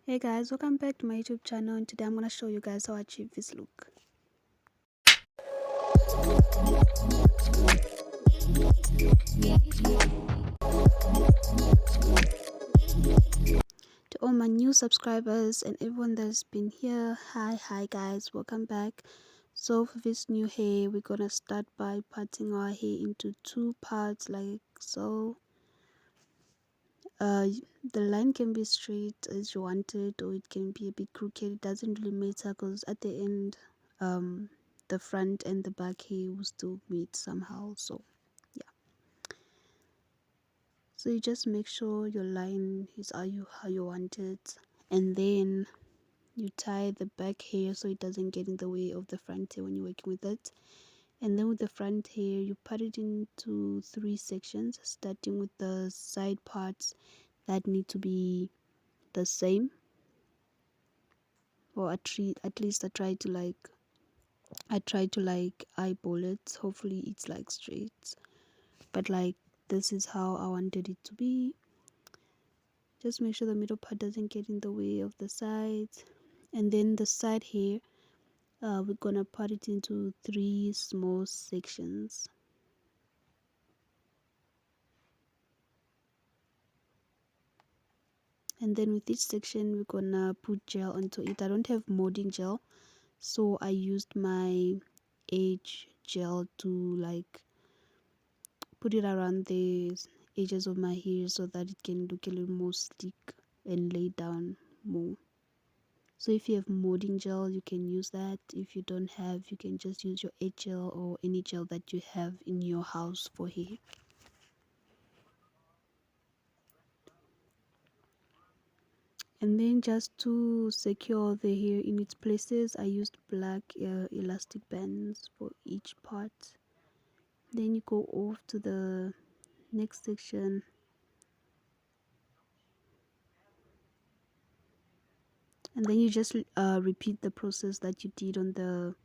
Hey guys, welcome back to my YouTube channel, and today I'm gonna show you guys how I achieve this look. To all my new subscribers and everyone that's been here, hi guys, welcome back. So for this new hair, we're gonna start by parting our hair into two parts like so. uh the line can be straight as you want it, or it can be a bit crooked. It doesn't really matter because at the end, the front and the back hair will still meet somehow. So yeah, so you just make sure your line is how you want it, and then you tie the back hair so it doesn't get in the way of the front hair when you're working with it. And then with the front hair, you part it into three sections, starting with the side parts that need to be the same, or at least I try to eyeball it. Hopefully it's like straight, but like this is how I wanted it to be. Just make sure the middle part doesn't get in the way of the sides. And then the side here, we're gonna part it into three small sections. And then with each section, we're gonna put gel onto it. I don't have molding gel, so I used my edge gel to like put it around the edges of my hair so that it can look a little more sleek and lay down more. So if you have molding gel, you can use that. If you don't have, you can just use your edge gel or any gel that you have in your house for hair. And then just to secure the hair in its places, I used black elastic bands for each part. Then you go off to the next section, and then you just repeat the process that you did on the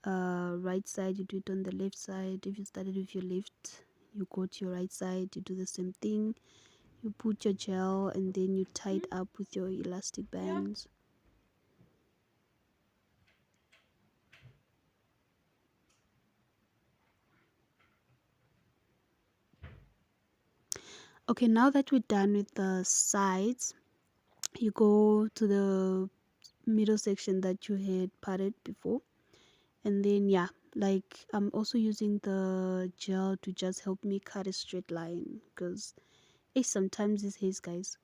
right side. You do it on the left side. If you started with your left, you go to your right side, you do the same thing. You put your gel and then you tie it up with your elastic bands. Okay, now that we're done with the sides, you go to the middle section that you had parted before. And then yeah, like I'm also using the gel to just help me cut a straight line, because sometimes this haze, guys.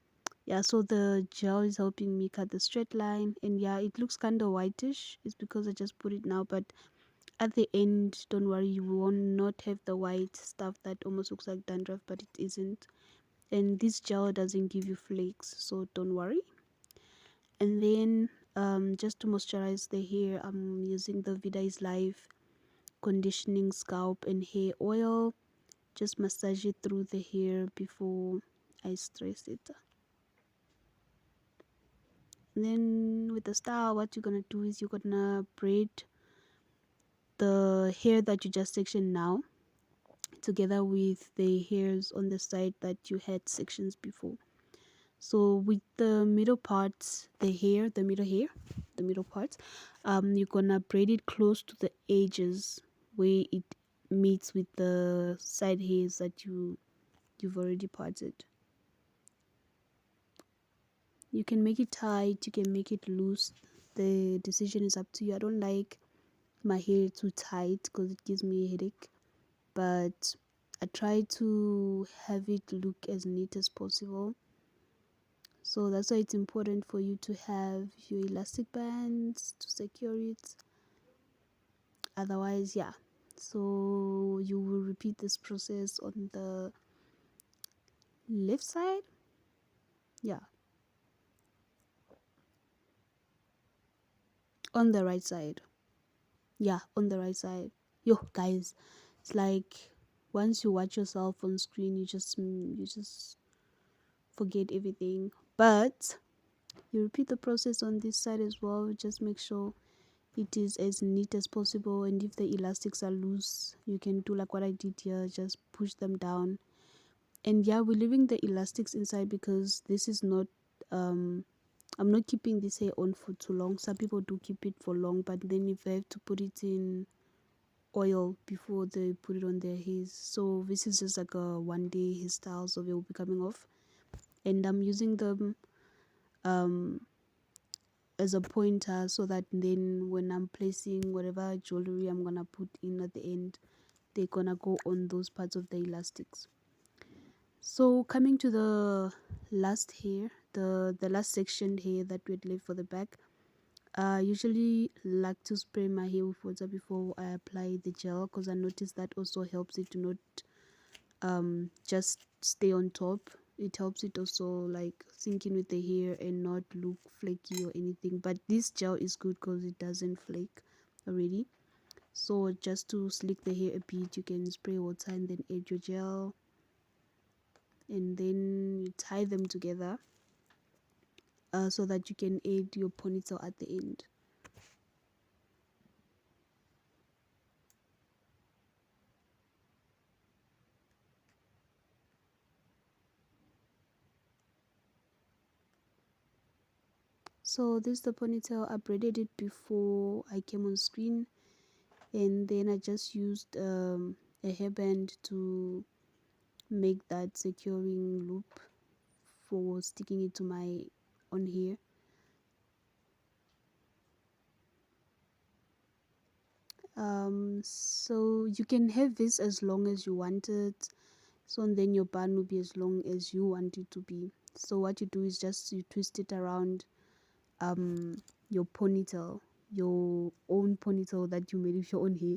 Yeah, so the gel is helping me cut the straight line, and yeah, it looks kind of whitish. It's because I just put it now, but at the end, don't worry, you will not have the white stuff that almost looks like dandruff, but it isn't. And this gel doesn't give you flakes, so don't worry. And then just to moisturize the hair, I'm using the Vida is Life conditioning scalp and hair oil. Just massage it through the hair before I stress it. And then with the style, what you're gonna do is you're gonna braid the hair that you just sectioned now together with the hairs on the side that you had sections before. So with the middle parts, the middle parts, you're gonna braid it close to the edges where it meets with the side hairs that you've already parted. You can make it tight, you can make it loose. The decision is up to you. I don't like my hair too tight because it gives me a headache, but I try to have it look as neat as possible. So that's why it's important for you to have your elastic bands to secure it. Otherwise, yeah. So you will repeat this process on the left side. Yeah. On the right side. Yeah, on the right side. Yo, guys, it's like once you watch yourself on screen, you just forget everything. But you repeat the process on this side as well. Just make sure it is as neat as possible, and if the elastics are loose, you can do like what I did here, just push them down. And yeah, we're leaving the elastics inside because this is not I'm not keeping this hair on for too long. Some people do keep it for long, but then if they have to put it in oil before they put it on their hairs. So this is just like a 1 day hairstyle, so they will be coming off. And I'm using them um as a pointer so that then when I'm placing whatever jewelry I'm gonna put in at the end, they're gonna go on those parts of the elastics. So coming to the last hair, the last section here that we'd leave for the back, I usually like to spray my hair with water before I apply the gel, because I noticed that also helps it to not just stay on top. It helps it also like sink in with the hair and not look flaky or anything. But this gel is good because it doesn't flake already. So just to slick the hair a bit, you can spray water and then add your gel, and then you tie them together so that you can add your ponytail at the end. So this is the ponytail. I braided it before I came on screen, and then I just used a hairband to make that securing loop for sticking it to my on here. So you can have this as long as you want it, so then your bun will be as long as you want it to be. So what you do is just you twist it around your ponytail, your own ponytail that you made with your own hair.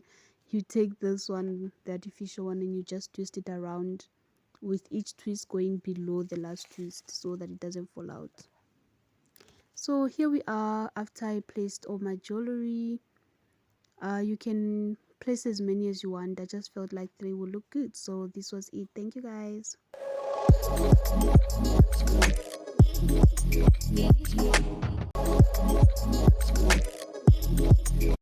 You take this one, the artificial one, and you just twist it around, with each twist going below the last twist so that it doesn't fall out. So here we are after I placed all my jewelry. You can place as many as you want. I just felt like 3 would look good, so this was it. Thank you guys.